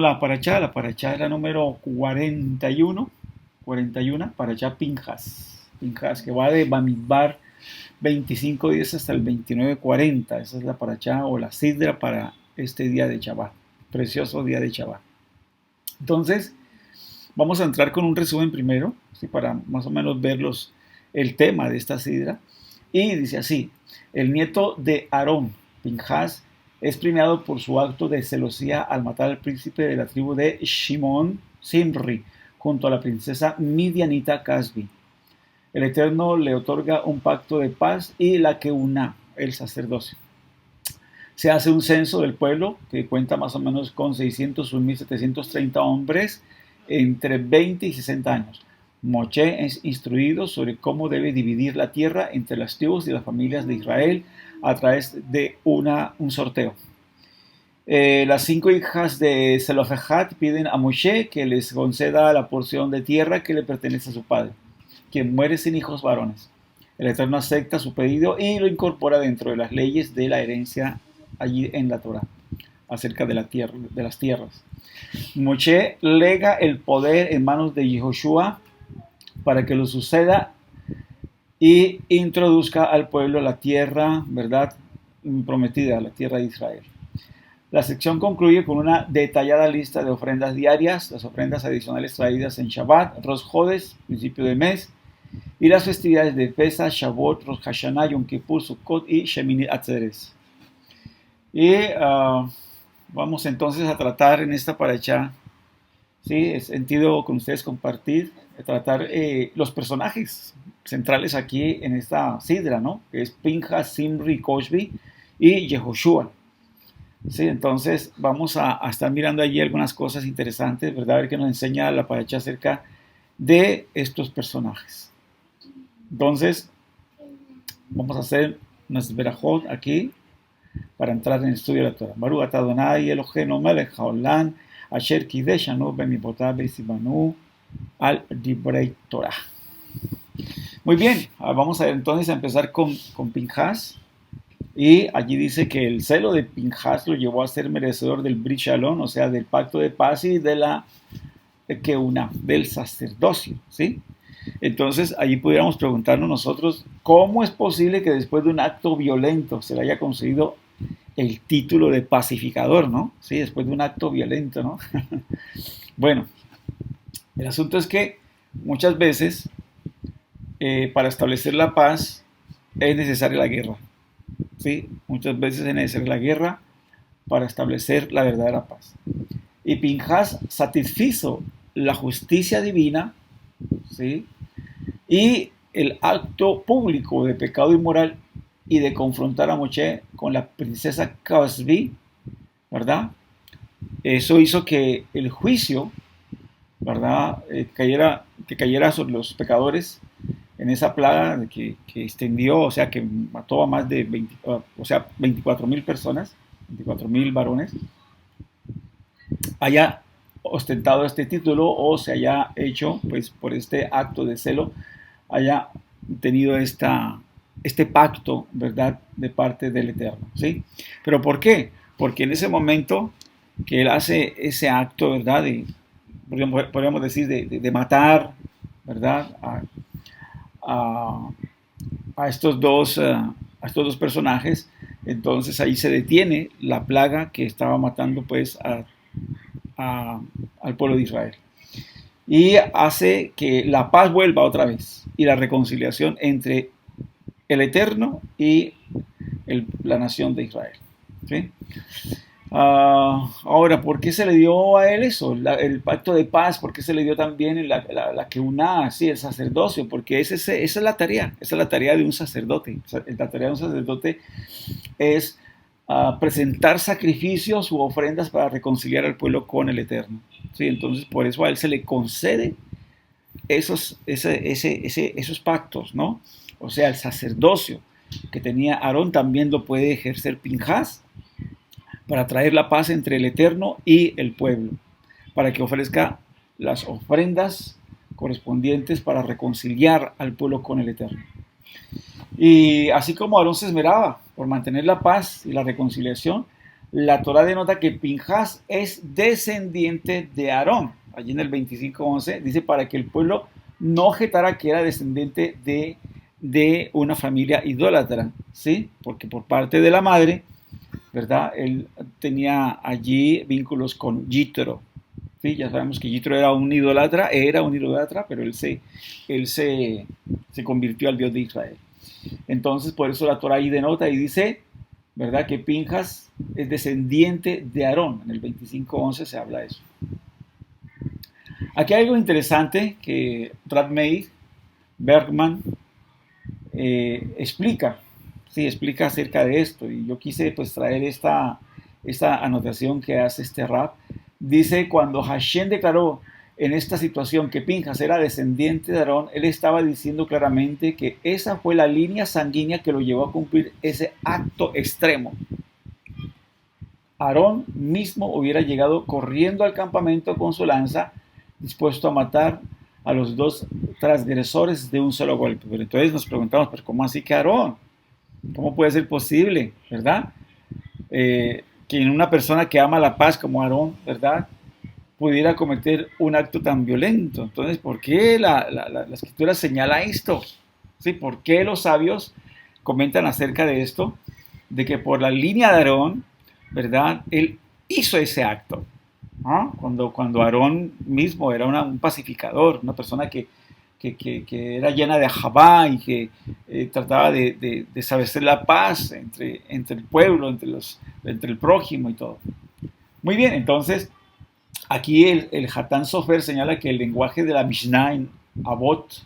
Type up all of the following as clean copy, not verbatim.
La parachá es la número 41, parachá Pinjas, que va de Bamidbar 25 días hasta el 29:40. Esa es la parachá o la sidra para este día de Shabbat, precioso día de Shabbat. Entonces, vamos a entrar con un resumen primero, ¿sí? Para más o menos ver el tema de esta sidra. Y dice así: el nieto de Aarón, Pinjas, es premiado por su acto de celosía al matar al príncipe de la tribu de Shimón, Simri, junto a la princesa Midianita Casbi. El Eterno le otorga un pacto de paz y la Keuná, el sacerdocio. Se hace un censo del pueblo que cuenta más o menos con 601.730 hombres entre 20 y 60 años. Moshe es instruido sobre cómo debe dividir la tierra entre las tribus y las familias de Israel a través de un sorteo. Las 5 hijas de Zelofehad piden a Moshe que les conceda la porción de tierra que le pertenece a su padre, quien muere sin hijos varones. El Eterno acepta su pedido y lo incorpora dentro de las leyes de la herencia allí en la Torah, acerca de las tierras. Moshe lega el poder en manos de Yehoshua para que lo suceda y introduzca al pueblo la tierra, ¿verdad?, prometida, la tierra de Israel. La sección concluye con una detallada lista de ofrendas diarias, las ofrendas adicionales traídas en Shabbat, Rosh Hodesh, principio de mes, y las festividades de Pesach, Shavuot, Rosh Hashanah, Yom Kippur, Sukkot y Shemini Atzeres. Y vamos entonces a tratar en esta paracha, ¿sí? Es sentido con ustedes compartir, tratar los personajes centrales aquí en esta sidra, ¿no? Que es Pinjas, Simri, Koshbi y Yehoshua. Sí, entonces vamos a estar mirando allí algunas cosas interesantes, ¿verdad? A ver qué nos enseña la paracha acerca de estos personajes. Entonces, vamos a hacer nuestro verajot aquí para entrar en el estudio de la Torah. Baruch atah Adonai Eloheinu melech haolam asher kideshanu b'mitzvotav v'tzivanu al divrei Torah. Muy bien, vamos a entonces a empezar con Pinjas. Y allí dice que el celo de Pinjas lo llevó a ser merecedor del Brit Shalom, o sea, del pacto de paz y de la Keuná, del sacerdocio, ¿sí? Entonces, allí pudiéramos preguntarnos nosotros, ¿cómo es posible que después de un acto violento se le haya concedido el título de pacificador, ¿no? Sí, después de un acto violento, ¿no? Bueno, el asunto es que muchas veces para establecer la paz es necesaria la guerra. ¿Sí? Muchas veces es necesaria la guerra para establecer la verdadera paz. Y Pinjas satisfizo la justicia divina, ¿sí?, y el acto público de pecado inmoral y de confrontar a Moshe con la princesa Casbi, ¿verdad? Eso hizo que el juicio, ¿verdad?, que cayera sobre los pecadores en esa plaga que extendió, o sea, que mató a más de 24.000 personas, 24.000 varones, haya ostentado este título o se haya hecho, pues, por este acto de celo, haya tenido este pacto, ¿verdad?, de parte del Eterno, ¿sí? ¿Pero por qué? Porque en ese momento que él hace ese acto, ¿verdad?, podríamos decir, de matar, ¿verdad?, a, a estos dos personajes, entonces ahí se detiene la plaga que estaba matando, pues, al pueblo de Israel. Y hace que la paz vuelva otra vez y la reconciliación entre el Eterno y la nación de Israel, ¿sí? Ahora, ¿por qué se le dio a él eso? El pacto de paz, ¿por qué se le dio también la Keuná, sí, el sacerdocio? Porque esa es la tarea, esa es la tarea de un sacerdote. La tarea de un sacerdote es presentar sacrificios u ofrendas para reconciliar al pueblo con el Eterno, ¿sí? Entonces, por eso a él se le concede esos pactos, ¿no? O sea, el sacerdocio que tenía Aarón también lo puede ejercer Pinjas para traer la paz entre el Eterno y el pueblo, para que ofrezca las ofrendas correspondientes para reconciliar al pueblo con el Eterno. Y así como Aarón se esmeraba por mantener la paz y la reconciliación, la Torá denota que Pinjas es descendiente de Aarón. Allí en el 25:11 dice para que el pueblo no objetara que era descendiente de una familia idólatra, ¿sí? Porque por parte de la madre, ¿verdad? Él tenía allí vínculos con Yitro, ¿sí? Ya sabemos que Yitro era un idólatra, pero él se convirtió al Dios de Israel. Entonces, por eso la Torah ahí denota y dice, ¿verdad? Que Pinjas es descendiente de Aarón. En el 25:11 se habla de eso. Aquí hay algo interesante que Rab Meir Bergman explica, sí, explica acerca de esto. Y yo quise pues traer esta anotación que hace este Rab. Dice, cuando Hashem declaró en esta situación que Pinjas era descendiente de Aarón, él estaba diciendo claramente que esa fue la línea sanguínea que lo llevó a cumplir ese acto extremo. Aarón mismo hubiera llegado corriendo al campamento con su lanza, dispuesto a matar a los dos transgresores de un solo golpe. Pero entonces nos preguntamos, ¿pero cómo así que Aarón? ¿Cómo puede ser posible, verdad? Que en una persona que ama la paz como Aarón, ¿verdad?, pudiera cometer un acto tan violento. Entonces, ¿por qué la escritura señala esto? ¿Sí? ¿Por qué los sabios comentan acerca de esto? De que por la línea de Aarón, ¿verdad?, él hizo ese acto. ¿No? Cuando Aarón mismo era un pacificador, una persona que era llena de ajabá y que trataba de establecer la paz entre el pueblo, entre el prójimo y todo. Muy bien, entonces aquí el Hatán Sofer señala que el lenguaje de la Mishnah en Avot,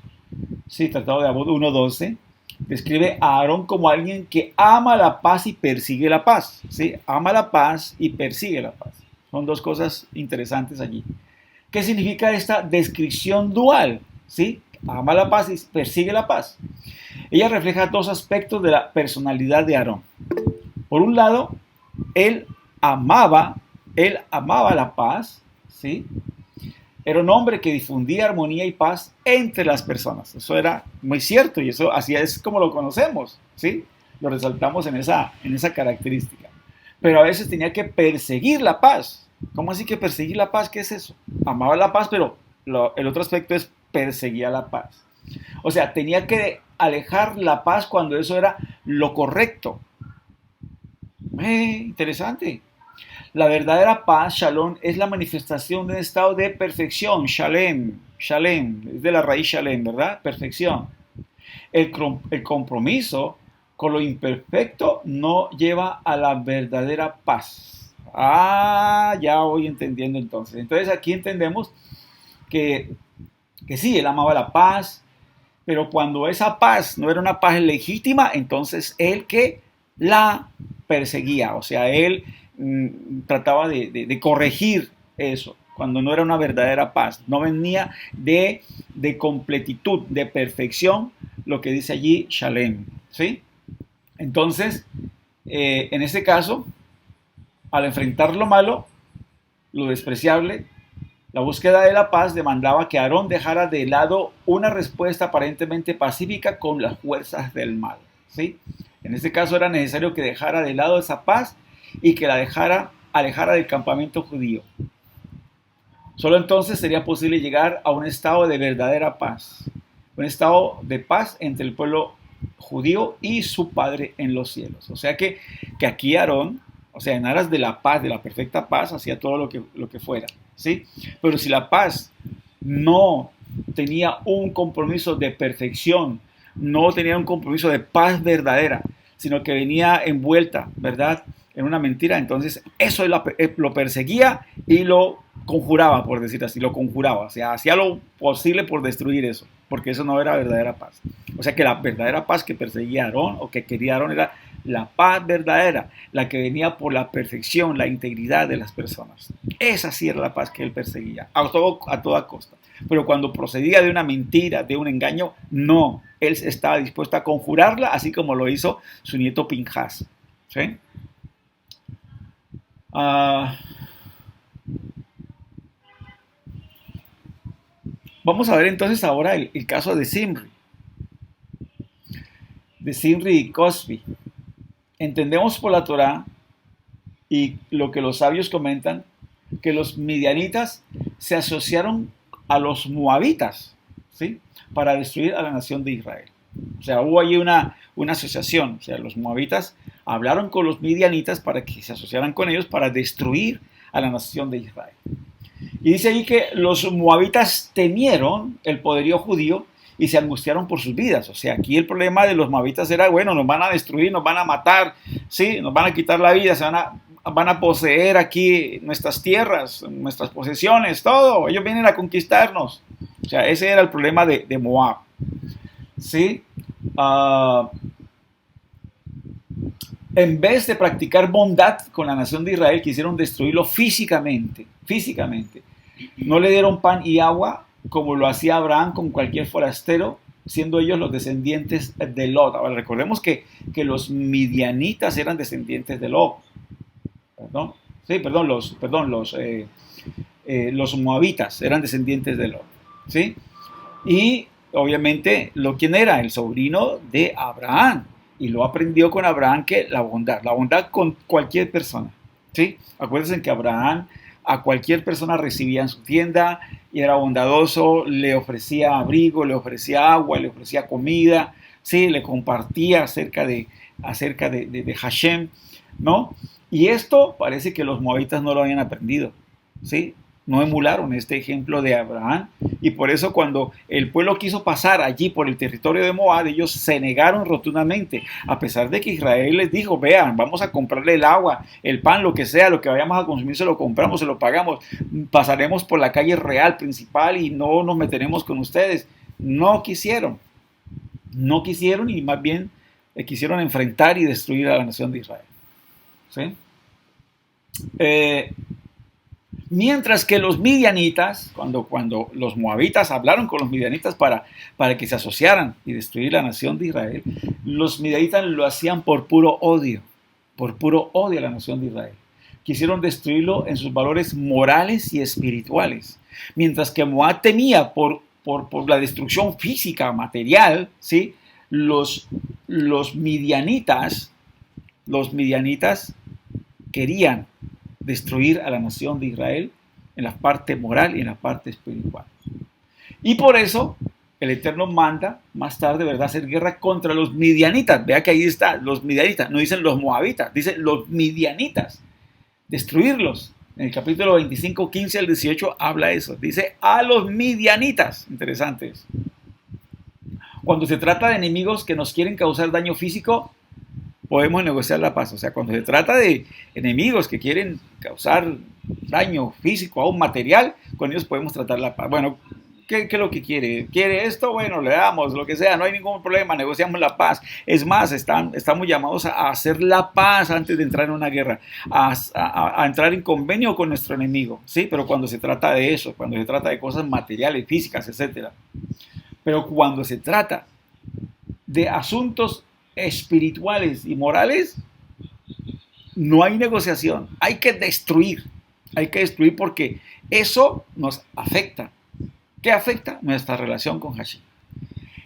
sí, tratado de Avot 1:12, describe a Aarón como alguien que ama la paz y persigue la paz. ¿Sí? Ama la paz y persigue la paz. Son dos cosas interesantes allí. ¿Qué significa esta descripción dual? ¿Sí? Ama la paz y persigue la paz. Ella refleja dos aspectos de la personalidad de Aarón. Por un lado, él amaba la paz, ¿sí? Era un hombre que difundía armonía y paz entre las personas. Eso era muy cierto y eso así es como lo conocemos, ¿sí? Lo resaltamos en esa característica. Pero a veces tenía que perseguir la paz. ¿Cómo así que perseguir la paz? ¿Qué es eso? Amaba la paz, pero el otro aspecto es perseguía la paz. O sea, tenía que alejar la paz cuando eso era lo correcto. Interesante. La verdadera paz, shalom, es la manifestación de un estado de perfección. Shalem, es de la raíz shalem, ¿verdad? Perfección. El compromiso con lo imperfecto no lleva a la verdadera paz. Ya voy entendiendo entonces. Entonces aquí entendemos que sí, él amaba la paz, pero cuando esa paz no era una paz legítima, entonces él que la perseguía, o sea, él trataba de corregir eso, cuando no era una verdadera paz, no venía de completitud, de perfección, lo que dice allí Shalem, ¿sí? Entonces, en este caso, al enfrentar lo malo, lo despreciable, la búsqueda de la paz demandaba que Aarón dejara de lado una respuesta aparentemente pacífica con las fuerzas del mal, ¿sí? En este caso era necesario que dejara de lado esa paz y que la alejara del campamento judío. Solo entonces sería posible llegar a un estado de verdadera paz, un estado de paz entre el pueblo judío y su Padre en los cielos. O sea que aquí Aarón, o sea, en aras de la paz, de la perfecta paz, hacía todo lo que fuera, ¿sí? Pero si la paz no tenía un compromiso de perfección, no tenía un compromiso de paz verdadera, sino que venía envuelta, ¿verdad?, en una mentira, entonces eso lo perseguía y lo conjuraba, por decir así, lo conjuraba, o sea, hacía lo posible por destruir eso, porque eso no era verdadera paz. O sea que la verdadera paz que perseguía Aarón, o que quería Aarón, era la paz verdadera, la que venía por la perfección, la integridad de las personas. Esa sí era la paz que él perseguía, a toda costa. Pero cuando procedía de una mentira, de un engaño, no, él estaba dispuesto a conjurarla, así como lo hizo su nieto Pinjas, ¿sí? Vamos a ver entonces ahora el caso de Zimri y Cosbi. Entendemos por la Torá Y lo que los sabios comentan, que los midianitas se asociaron a los moabitas, ¿sí? Para destruir a la nación de Israel. O sea, hubo allí una asociación. O sea, los moabitas hablaron con los midianitas para que se asociaran con ellos para destruir a la nación de Israel. Y dice ahí que los moabitas temieron el poderío judío y se angustiaron por sus vidas. O sea, aquí el problema de los moabitas era, bueno, nos van a destruir, nos van a matar, ¿sí? Nos van a quitar la vida, van a poseer aquí nuestras tierras, nuestras posesiones, todo. Ellos vienen a conquistarnos. O sea, ese era el problema de Moab. ¿Sí? En vez de practicar bondad con la nación de Israel, quisieron destruirlo físicamente. No le dieron pan y agua como lo hacía Abraham con cualquier forastero, siendo ellos los descendientes de Lot. Ahora recordemos que los midianitas eran descendientes de Lot. Los moabitas eran descendientes de Lot. ¿Sí? Y obviamente, ¿quién era? El sobrino de Abraham. Y lo aprendió con Abraham, que la bondad con cualquier persona. ¿Sí? Acuérdense que Abraham a cualquier persona recibía en su tienda y era bondadoso, le ofrecía abrigo, le ofrecía agua, le ofrecía comida, ¿sí? Le compartía acerca de Hashem, ¿no? Y esto parece que los moabitas no lo habían aprendido, ¿sí? No emularon este ejemplo de Abraham, y por eso cuando el pueblo quiso pasar allí por el territorio de Moab, ellos se negaron rotundamente, a pesar de que Israel les dijo, vean, vamos a comprarle el agua, el pan, lo que sea, lo que vayamos a consumir se lo compramos, se lo pagamos, pasaremos por la calle real principal y no nos meteremos con ustedes. No quisieron y más bien quisieron enfrentar y destruir a la nación de Israel. ¿Sí? Mientras que los midianitas, cuando los moabitas hablaron con los midianitas para que se asociaran y destruir la nación de Israel, los midianitas lo hacían por puro odio a la nación de Israel. Quisieron destruirlo en sus valores morales y espirituales. Mientras que Moab temía por la destrucción física, material, ¿sí? Los midianitas querían destruir a la nación de Israel en la parte moral y en la parte espiritual. Y por eso el Eterno manda más tarde, ¿verdad?, hacer guerra contra los midianitas. Vea que ahí está, los midianitas, no dicen los moabitas, dicen los midianitas. Destruirlos. En el capítulo 25, 15 al 18 habla eso. Dice a los midianitas. Interesante eso. Cuando se trata de enemigos que nos quieren causar daño físico, podemos negociar la paz. O sea, cuando se trata de enemigos que quieren causar daño físico a un material, con ellos podemos tratar la paz. Bueno, ¿qué es lo que quiere? ¿Quiere esto? Bueno, le damos, lo que sea, no hay ningún problema, negociamos la paz. Es más, estamos llamados a hacer la paz antes de entrar en una guerra, a entrar en convenio con nuestro enemigo, ¿sí? Pero cuando se trata de eso, cuando se trata de cosas materiales, físicas, etc. Pero cuando se trata de asuntos espirituales y morales, no hay negociación, hay que destruir porque eso nos afecta. ¿Qué afecta? Nuestra relación con Hashem.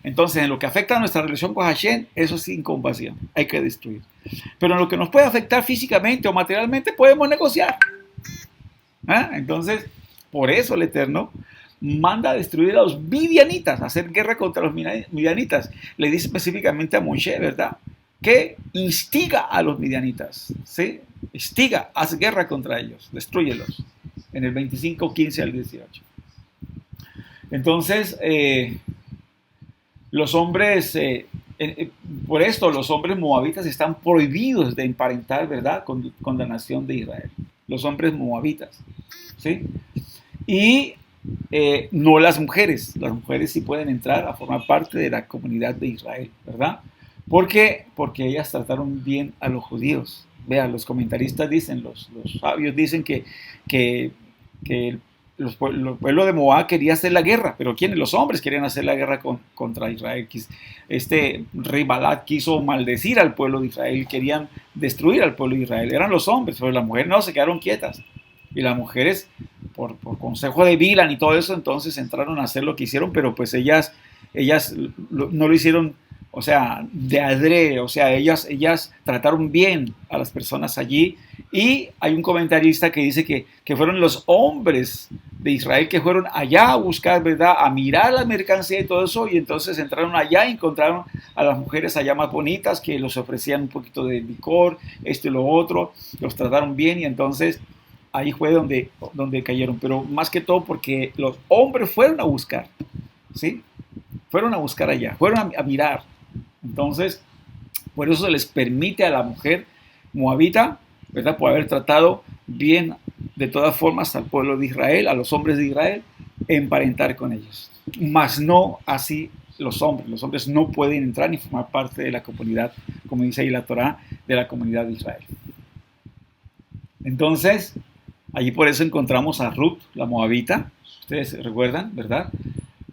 Entonces, en lo que afecta a nuestra relación con Hashem, eso es sin compasión, hay que destruir. Pero en lo que nos puede afectar físicamente o materialmente, podemos negociar. Entonces, por eso el Eterno manda a destruir a los midianitas, a hacer guerra contra los midianitas. Le dice específicamente a Moshe, ¿verdad?, que instiga a los midianitas, ¿sí? Instiga, haz guerra contra ellos, destrúyelos. En el 25, 15 al 18. Entonces, los hombres, por esto, los hombres moabitas están prohibidos de emparentar, ¿verdad?, con la nación de Israel. Los hombres moabitas, ¿sí? Y no las mujeres. Las mujeres sí pueden entrar a formar parte de la comunidad de Israel, ¿verdad? ¿Por qué? Porque ellas trataron bien a los judíos. Vean, los comentaristas dicen, los sabios dicen que el pueblo de Moab quería hacer la guerra, pero ¿quiénes? Los hombres querían hacer la guerra contra Israel. Este rey Balak quiso maldecir al pueblo de Israel, querían destruir al pueblo de Israel. Eran los hombres, pero las mujeres no, se quedaron quietas. Y las mujeres, por consejo de Bilam y todo eso, entonces entraron a hacer lo que hicieron, pero pues ellas no lo hicieron, o sea, de adrede. O sea, ellas trataron bien a las personas allí Y hay un comentarista que dice que fueron los hombres de Israel que fueron allá a buscar, ¿verdad? A mirar la mercancía y todo eso, y entonces entraron allá y encontraron a las mujeres allá más bonitas que los ofrecían un poquito de licor, esto y lo otro, los trataron bien y entonces ahí fue donde cayeron. Pero más que todo porque los hombres fueron a buscar, ¿sí? Fueron a buscar allá, fueron a mirar. Entonces, por eso se les permite a la mujer moabita, ¿verdad? Por haber tratado bien de todas formas al pueblo de Israel, a los hombres de Israel, emparentar con ellos. Mas no así los hombres. Los hombres no pueden entrar ni formar parte de la comunidad, como dice ahí la Torá, de la comunidad de Israel. Entonces, allí por eso encontramos a Ruth, la moabita. Ustedes recuerdan, ¿verdad?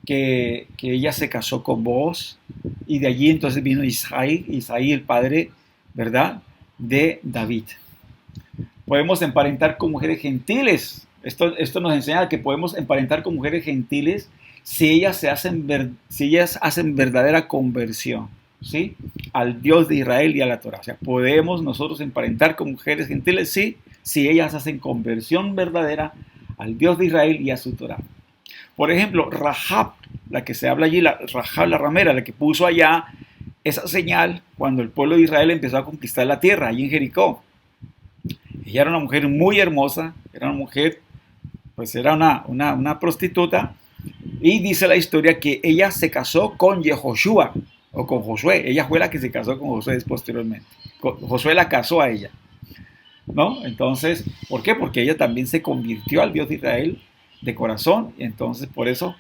Que ella se casó con Booz y de allí entonces vino Isaí el padre, ¿verdad?, de David. Podemos emparentar con mujeres gentiles. Esto nos enseña que podemos emparentar con mujeres gentiles si ellas hacen verdadera conversión, ¿sí?, al Dios de Israel y a la Torah. O sea, podemos nosotros emparentar con mujeres gentiles, sí, si ellas hacen conversión verdadera al Dios de Israel y a su Torah. Por ejemplo, Rahab, la que se habla allí, Rahab la ramera, la que puso allá esa señal cuando el pueblo de Israel empezó a conquistar la tierra, allí en Jericó. Ella era una mujer muy hermosa, era una mujer, pues era una prostituta, y dice la historia que ella se casó con Yehoshua, o con Josué. Ella fue la que se casó con Josué posteriormente. Josué la casó a ella, ¿no? Entonces, ¿por qué? Porque ella también se convirtió al Dios de Israel de corazón, y entonces por eso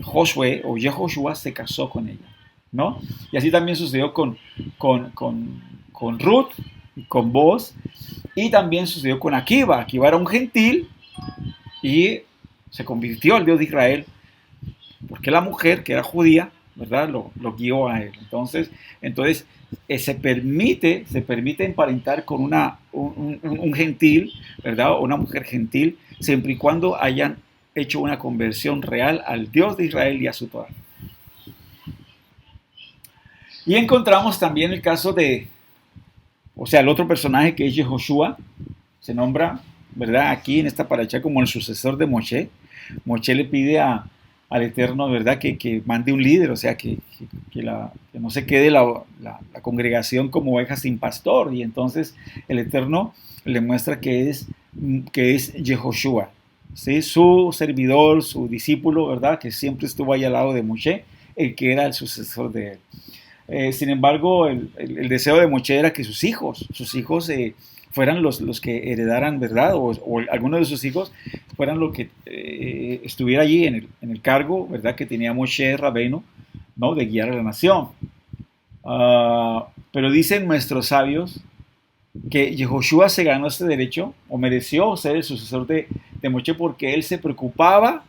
Josué o Yehoshua se casó con ella, ¿no? Y así también sucedió con Ruth, con Boaz, y también sucedió con Akiva. Akiva era un gentil y se convirtió al Dios de Israel porque la mujer, que era judía, ¿verdad?, lo guió a él. Entonces se permite emparentar con un gentil, ¿verdad?, o una mujer gentil, siempre y cuando hayan hecho una conversión real al Dios de Israel y a su Torah. Y encontramos también el caso el otro personaje que es Yehoshua, se nombra, ¿verdad?, aquí en esta paracha como el sucesor de Moshe. Moshe le pide al Eterno, ¿verdad?, que mande un líder, o sea, que no se quede la congregación como oveja sin pastor. Y entonces el Eterno le muestra que es Yehoshua, ¿sí?, su servidor, su discípulo, ¿verdad?, que siempre estuvo ahí al lado de Moshe, el que era el sucesor de él. Sin embargo, el deseo de Moshe era que sus hijos fueran los que heredaran, ¿verdad? O algunos de sus hijos fueran los que estuviera allí en el cargo, ¿verdad?, que tenía Moshe Rabbeinu, ¿no?, de guiar a la nación. Pero dicen nuestros sabios que Yehoshua se ganó este derecho o mereció ser el sucesor de Moshe porque él se preocupaba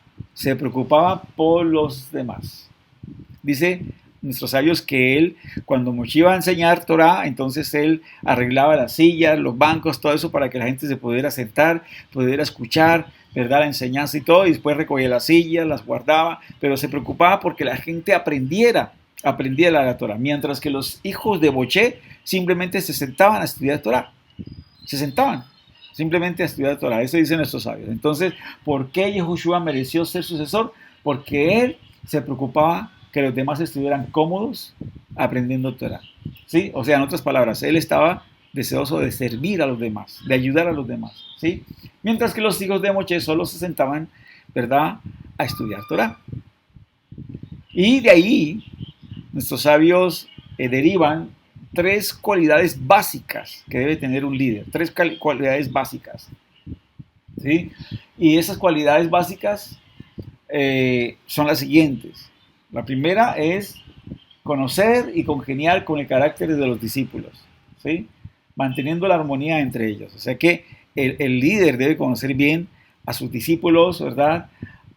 por los demás. Dice nuestros sabios que él, cuando Moshe iba a enseñar Torah, entonces él arreglaba las sillas, los bancos, todo eso para que la gente se pudiera sentar, pudiera escuchar, ¿verdad?, la enseñanza y todo, y después recogía las sillas, las guardaba, pero se preocupaba porque la gente aprendiera la Torah, mientras que los hijos de Moshe simplemente se sentaban a estudiar Torah, se sentaban simplemente a estudiar Torah. Eso dicen nuestros sabios. Entonces, ¿por qué Yehoshua mereció ser sucesor? Porque él se preocupaba que los demás estuvieran cómodos aprendiendo Torah, ¿sí? O sea, en otras palabras, él estaba deseoso de servir a los demás, de ayudar a los demás, ¿sí? Mientras que los hijos de Moshe solo se sentaban, ¿verdad?, a estudiar Torah. Y de ahí, nuestros sabios derivan 3 cualidades básicas que debe tener un líder, 3 cualidades básicas, ¿sí? Y esas cualidades básicas son las siguientes. La primera es conocer y congeniar con el carácter de los discípulos, ¿sí?, manteniendo la armonía entre ellos. O sea que el líder debe conocer bien a sus discípulos, ¿verdad?,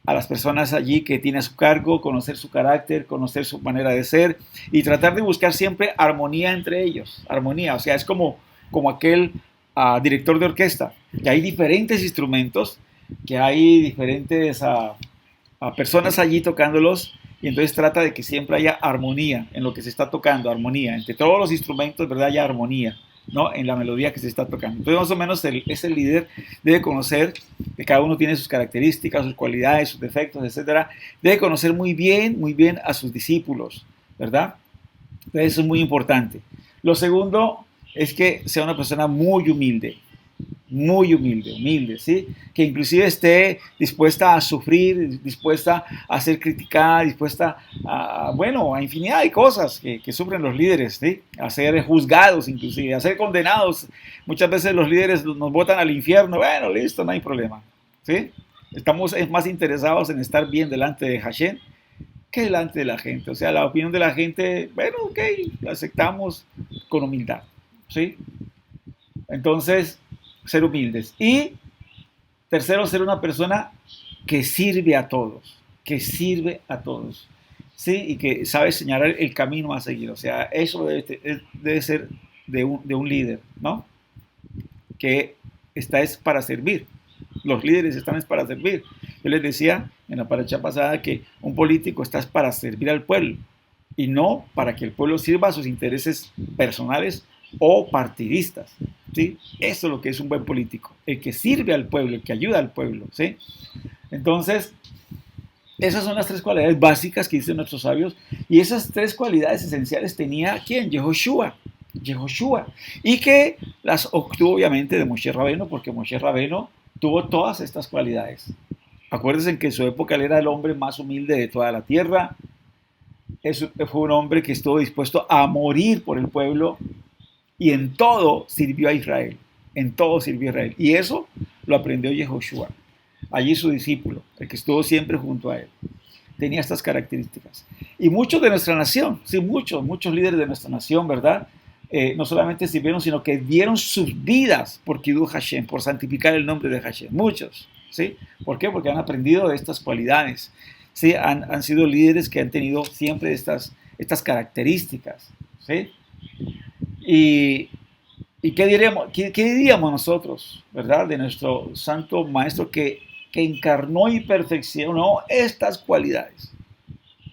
a las personas allí que tiene a su cargo, conocer su carácter, conocer su manera de ser y tratar de buscar siempre armonía entre ellos. Armonía, o sea, es como aquel director de orquesta, que hay diferentes instrumentos, que hay diferentes personas allí tocándolos, y entonces trata de que siempre haya armonía en lo que se está tocando, armonía. Entre todos los instrumentos, ¿verdad?, haya armonía, ¿no? En la melodía que se está tocando. Entonces, más o menos, ese líder debe conocer que cada uno tiene sus características, sus cualidades, sus defectos, etcétera. Debe conocer muy bien a sus discípulos, ¿verdad? Entonces, eso es muy importante. Lo segundo es que sea una persona muy humilde, ¿sí? Que inclusive esté dispuesta a sufrir, dispuesta a ser criticada, dispuesta bueno, a infinidad de cosas que sufren los líderes, ¿sí? A ser juzgados inclusive, a ser condenados. Muchas veces los líderes nos botan al infierno, bueno, listo, no hay problema, ¿sí? Estamos más interesados en estar bien delante de Hashem que delante de la gente. O sea, la opinión de la gente, bueno, ok, la aceptamos con humildad, ¿sí? Entonces, ser humildes. Y tercero, ser una persona que sirve a todos, ¿sí? Y que sabe señalar el camino a seguir. O sea, eso debe ser de un líder, ¿no? Que es para servir. Los líderes están para servir. Yo les decía en la paracha pasada que un político está para servir al pueblo y no para que el pueblo sirva a sus intereses personales o partidistas, ¿sí? Eso es lo que es un buen político, el que sirve al pueblo, el que ayuda al pueblo, ¿sí? Entonces, esas son las tres cualidades básicas que dicen nuestros sabios, y esas tres cualidades esenciales tenía ¿quién? Yehoshua, y que las obtuvo obviamente de Moshe Rabeno, porque Moshe Rabeno tuvo todas estas cualidades. Acuérdense que en su época él era el hombre más humilde de toda la tierra. Fue un hombre que estuvo dispuesto a morir por el pueblo y en todo sirvió a Israel. En todo sirvió a Israel. Y eso lo aprendió Yehoshua. Allí su discípulo, el que estuvo siempre junto a él. Tenía estas características. Y muchos de nuestra nación, sí, muchos líderes de nuestra nación, ¿verdad? No solamente sirvieron, sino que dieron sus vidas por Kiddush Hashem, por santificar el nombre de Hashem. Muchos, ¿sí? ¿Por qué? Porque han aprendido de estas cualidades. ¿Sí? Han sido líderes que han tenido siempre estas características, ¿sí? ¿Y qué diríamos nosotros, verdad? De nuestro santo maestro que encarnó y perfeccionó estas cualidades,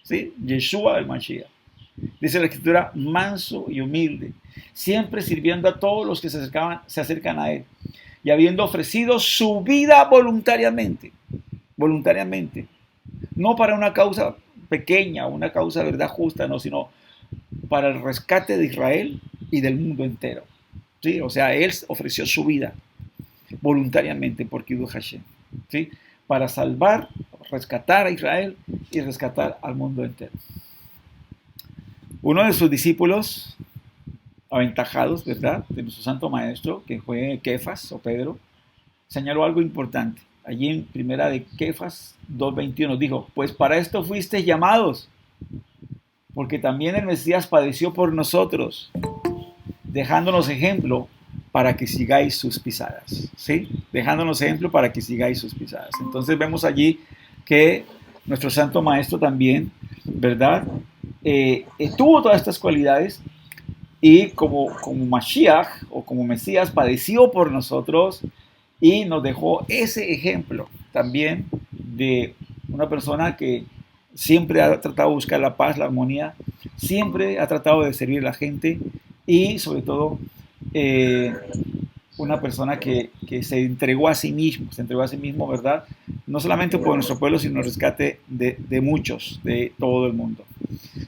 ¿sí? Yeshua el Mashiach. Dice la escritura, manso y humilde, siempre sirviendo a todos los que se acercan a él, y habiendo ofrecido su vida voluntariamente, no para una causa pequeña, una causa de verdad justa, no, sino para el rescate de Israel y del mundo entero, ¿sí? O sea, él ofreció su vida voluntariamente por Kiddush Hashem, ¿sí? Para salvar, rescatar a Israel y rescatar al mundo entero. Uno de sus discípulos aventajados, ¿verdad?, de nuestro santo maestro, que fue Kefas o Pedro, señaló algo importante. Allí en primera de Kefas 2:21 dijo, pues para esto fuisteis llamados, porque también el Mesías padeció por nosotros, dejándonos ejemplo para que sigáis sus pisadas, ¿sí? Dejándonos ejemplo para que sigáis sus pisadas. Entonces vemos allí que nuestro santo maestro también, ¿verdad?, tuvo todas estas cualidades y como Mashiach o como Mesías padeció por nosotros y nos dejó ese ejemplo también de una persona que siempre ha tratado de buscar la paz, la armonía, siempre ha tratado de servir a la gente y sobre todo una persona que se entregó a sí mismo, ¿verdad? No solamente por nuestro pueblo, sino el rescate de muchos, de todo el mundo.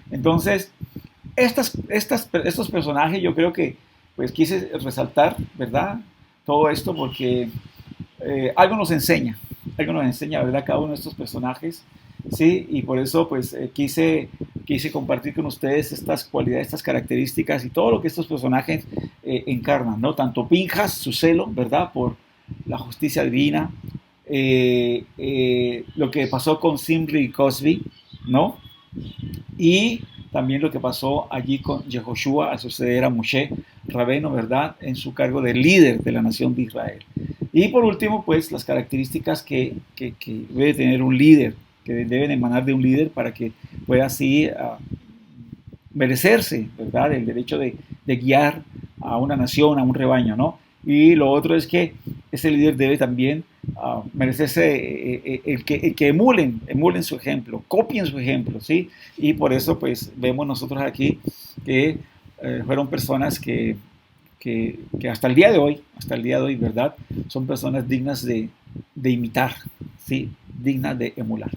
Entonces, estos personajes yo creo que pues quise resaltar, ¿verdad? Todo esto porque algo nos enseña, ¿verdad? Cada uno de estos personajes, ¿sí? Y por eso pues quise compartir con ustedes estas cualidades, estas características y todo lo que estos personajes encarnan, ¿no? Tanto Pinjas, su celo, ¿verdad? Por la justicia divina, lo que pasó con Zimri y Cosby, ¿no? Y también lo que pasó allí con Yehoshua al suceder a Moshe Rabeno, ¿verdad?, en su cargo de líder de la nación de Israel. Y por último, pues las características que debe tener un líder, que deben emanar de un líder para que pueda así merecerse, ¿verdad?, el derecho de guiar a una nación, a un rebaño, ¿no? Y lo otro es que ese líder debe también merecerse el que emulen su ejemplo, copien su ejemplo, ¿sí? Y por eso pues vemos nosotros aquí que fueron personas que que hasta el día de hoy, ¿verdad? Son personas dignas de imitar, ¿sí? Dignas de emular.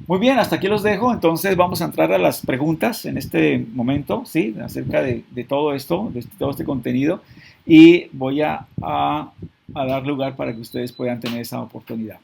Muy bien, hasta aquí los dejo. Entonces vamos a entrar a las preguntas en este momento, ¿sí? Acerca de todo esto, de todo este contenido. Y voy a dar lugar para que ustedes puedan tener esa oportunidad.